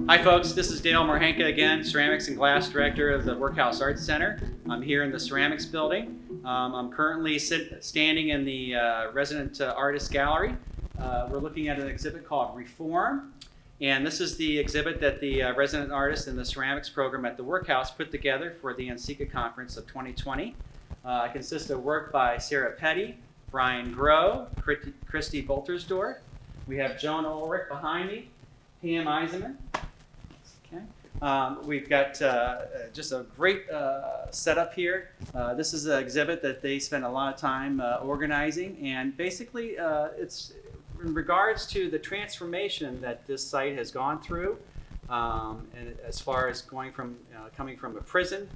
Hi folks, this is Dale Marhenka again, Ceramics and Glass Director of the Workhouse Arts Center. I'm here in the Ceramics Building. I'm currently standing in the Resident Artist Gallery. We're looking at an exhibit called Reform, and this is the exhibit that the resident artist in the ceramics program at the Workhouse put together for the NCCA Conference of 2020. It consists of work by Sarah Petty, Brian Groh, Christy Boltersdorf. We have Joan Ulrich behind me, Pameisenmann. Okay. We've got just a great setup here. This is an exhibit that they spent a lot of time organizing, and basically it's in regards to the transformation that this site has gone through, and as far as going from coming from a prison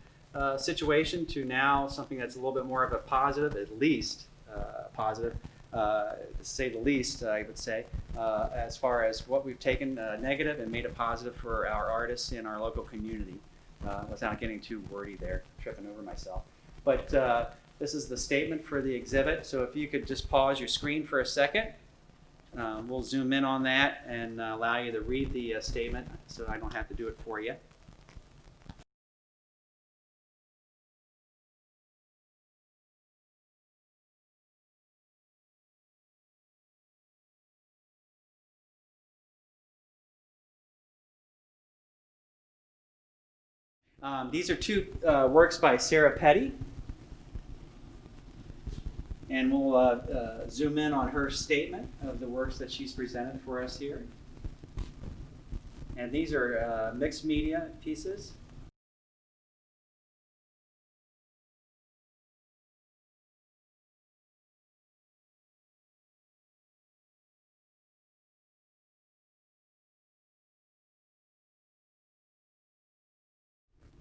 situation to now something that's a little bit more of a positive, at least positive, to say the least, I would say, as far as what we've taken negative and made it positive for our artists in our local community, without getting too wordy there, tripping over myself. But this is the statement for the exhibit, so if you could just pause your screen for a second, we'll zoom in on that and allow you to read the statement so I don't have to do it for you. These are two works by Sarah Petty, and we'll zoom in on her statement of the works that she's presented for us here. And these are mixed media pieces.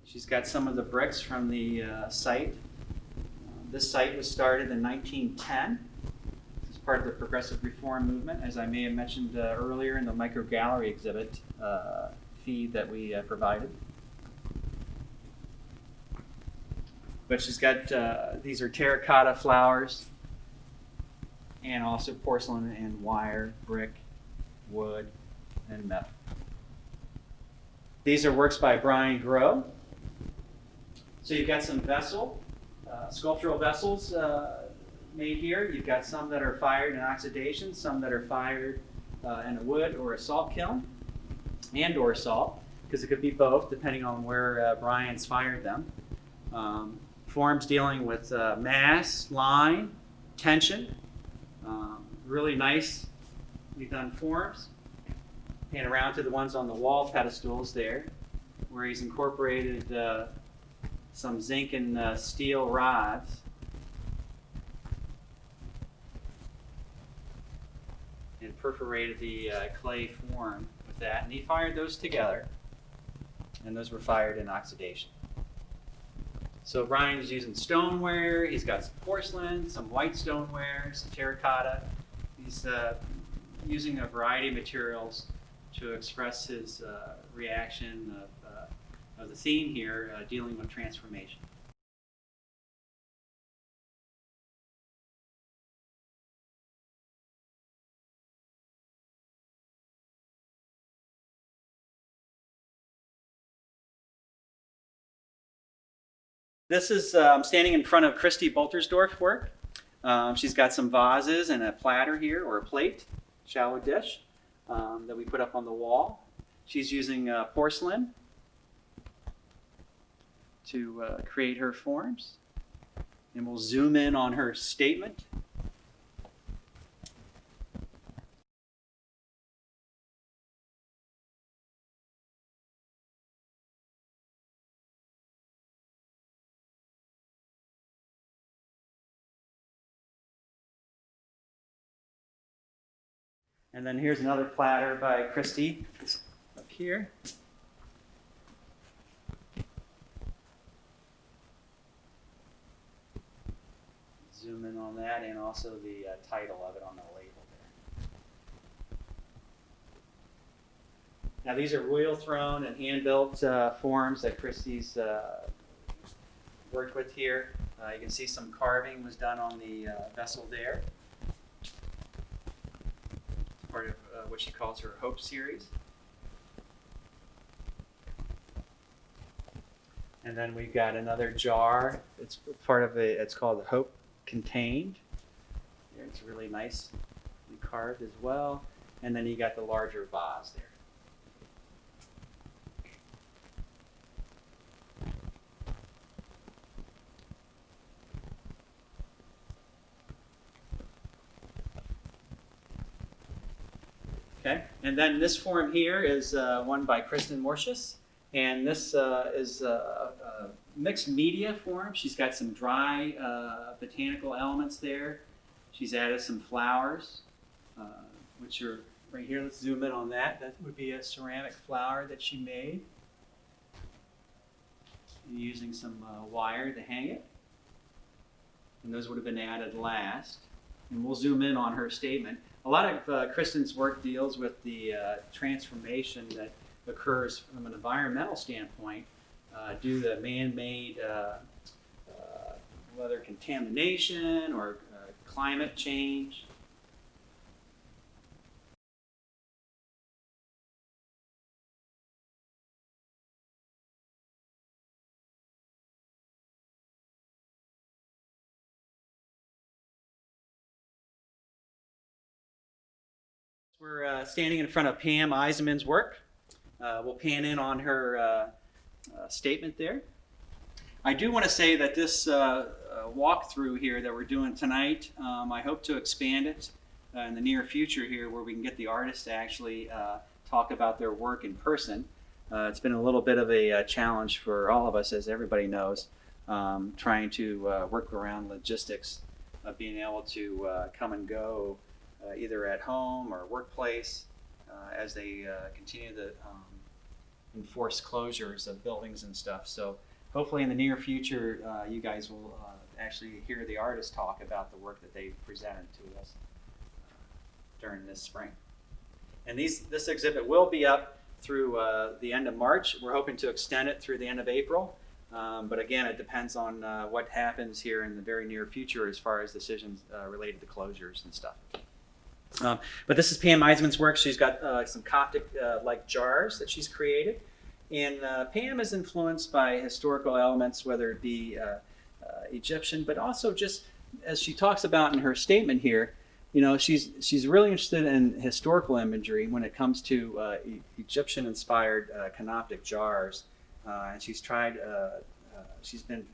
She's got some of the bricks from the site. This site was started in 1910. This is part of the progressive reform movement, as I may have mentioned earlier in the micro gallery exhibit feed that we provided. But she's got, these are terracotta flowers, and also porcelain and wire, brick, wood, and metal. These are works by Brian Groh. So you've got some sculptural vessels made here. You've got some that are fired in oxidation, some that are fired in a wood or a salt kiln, and or salt, because it could be both depending on where Brian's fired them. Forms dealing with mass, line, tension. Really nicely done forms. And around to the ones on the wall pedestals there, where he's incorporated some zinc and steel rods and perforated the clay form with that, and he fired those together, and those were fired in oxidation. So Brian is using stoneware. He's got some porcelain, some white stoneware, some terracotta. He's using a variety of materials to express his reaction of the theme here, dealing with transformation. This is, I'm standing in front of Christy Boltersdorf work. She's got some vases and a platter here, or a plate, shallow dish, that we put up on the wall. She's using porcelain to create her forms. And we'll zoom in on her statement. And then here's another platter by Christy up here. Zoom in on that, and also the title of it on the label there. Now these are wheel thrown and hand-built forms that Christy's worked with here. You can see some carving was done on the vessel there. Part of what she calls her Hope series. And then we've got another jar. It's part of it's called Hope Contained. It's really nicely carved as well. And then you got the larger vase there. Okay, and then this form here is one by Kristen Mortius, and this is a mixed media form. She's got some dry botanical elements there. She's added some flowers, which are right here. Let's zoom in on that. That would be a ceramic flower that she made, using some wire to hang it. And those would have been added last. And we'll zoom in on her statement. A lot of Kristen's work deals with the transformation that occurs from an environmental standpoint due to man-made whether contamination or climate change. We're standing in front of Pameisenmann's work. We'll pan in on her statement there. I do want to say that this walkthrough here that we're doing tonight, I hope to expand it in the near future here, where we can get the artists to actually talk about their work in person. It's been a little bit of a challenge for all of us, as everybody knows, trying to work around logistics of being able to come and go either at home or workplace as they continue to enforce closures of buildings and stuff. So hopefully in the near future, you guys will actually hear the artists talk about the work that they've presented to us during this spring. And this exhibit will be up through the end of March. We're hoping to extend it through the end of April. But again, it depends on what happens here in the very near future as far as decisions related to closures and stuff. But this is Pameisenmann's work. She's got some Coptic-like jars that she's created. And Pam is influenced by historical elements, whether it be Egyptian, but also just as she talks about in her statement here, she's really interested in historical imagery when it comes to Egyptian-inspired canoptic jars. And she's been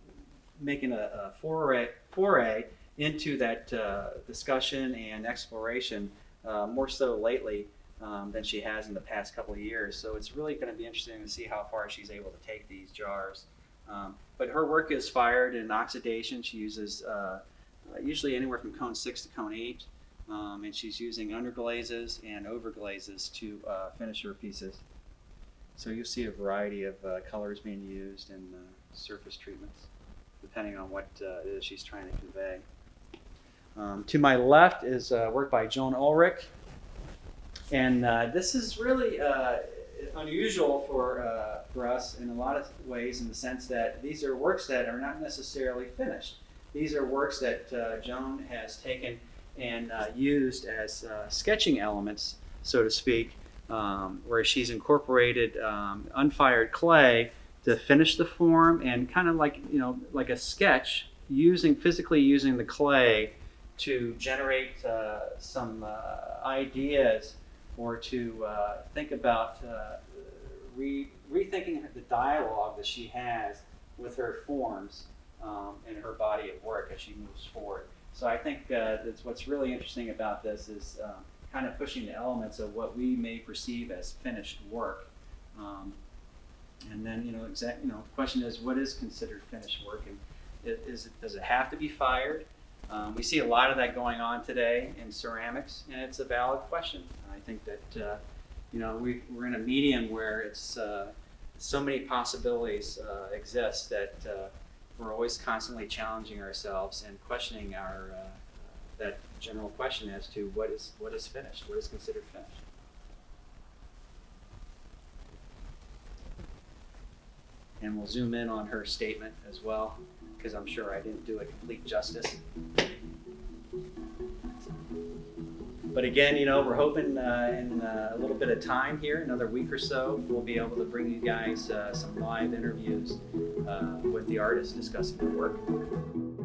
making a foray into that discussion and exploration more so lately than she has in the past couple of years. So it's really going to be interesting to see how far she's able to take these jars. But her work is fired in oxidation. She uses usually anywhere from cone 6 to cone 8. And she's using underglazes and overglazes to finish her pieces. So you'll see a variety of colors being used and surface treatments, depending on what it is she's trying to convey. To my left is work by Joan Ulrich. And this is really unusual for us in a lot of ways, in the sense that these are works that are not necessarily finished. These are works that Joan has taken and used as sketching elements, so to speak, where she's incorporated unfired clay to finish the form, and kind of like a sketch, physically using the clay to generate some ideas, or to think about rethinking the dialogue that she has with her forms and her body of work as she moves forward. So I think that's what's really interesting about this is kind of pushing the elements of what we may perceive as finished work. And then, the question is, what is considered finished work? And does it have to be fired? We see a lot of that going on today in ceramics, and it's a valid question. I think that we're in a medium where it's so many possibilities exist that we're always constantly challenging ourselves and questioning our that general question as to what is finished, what is considered finished. And we'll zoom in on her statement as well, because I'm sure I didn't do it complete justice. But again, we're hoping in a little bit of time here, another week or so, we'll be able to bring you guys some live interviews the artist discussing their work.